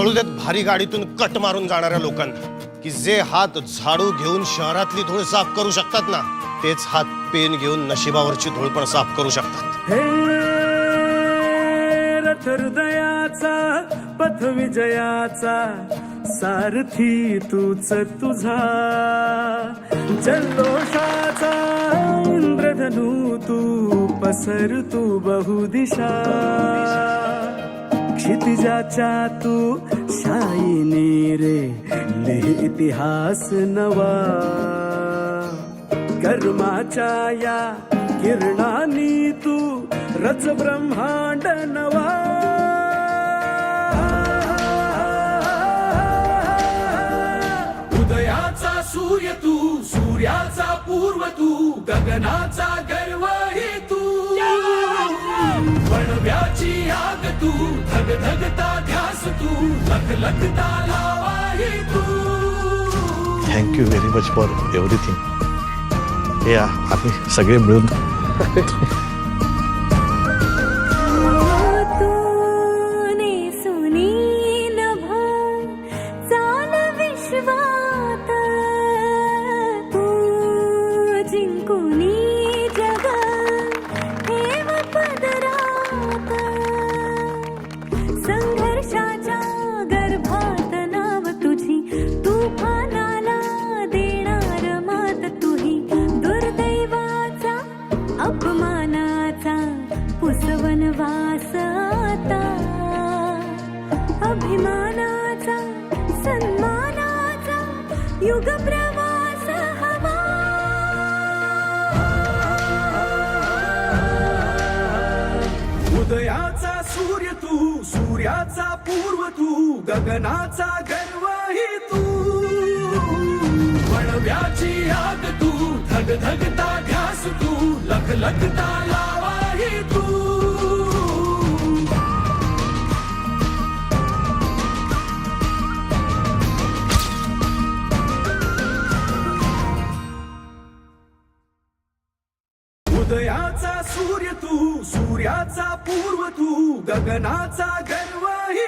कळू देत भारी गाडीतून कट मारून जाणाऱ्या लोकांना की जे हात झाडू घेऊन शहरातली धूळ साफ करू शकतात ना, तेच हात पेन घेऊन नशिबावरची धूळ पण साफ करू शकतात. हृदयाचा पथ विजयाचा सारथी तूच तुझा, जल्लोषाचा इंद्रधनू तू पसर तू बहुदिशा, क्षितिजाच्या तू शाईनी रे लिह इतिहास नवा, कर्माच्या या किरणांनी तू रच ब्रह्मांड नवा. उदयाचा सूर्य तू, सूर्याचा पूर्व तू, गगनाचा गर्व ही तू, वणव्याची आग तू, धगधगता ध्यास तू, लखलखता लावा ही तू. Thank you very much for everything. हे आम्ही सगळे मिळून संघर्षाच्या गर्भात नाव तुझी, तुफानाला देणार मात तुही, दुर्दैवाचा अपमानाचा पुसवन वास आता, अभिमानाचा सन्मानाचा युग प्रवास हवा. उदयाचा सूर्य तू, सूर्याचा पूर्व तू, गगनाचा गर्व ही तू, वणव्याची आग तू, धगधगता ध्यास तू, लखलखता लावा ही तू. उदयाचा सूर्य तू, सूर्याचा पूर्व तू, गगनाचा गर्व ही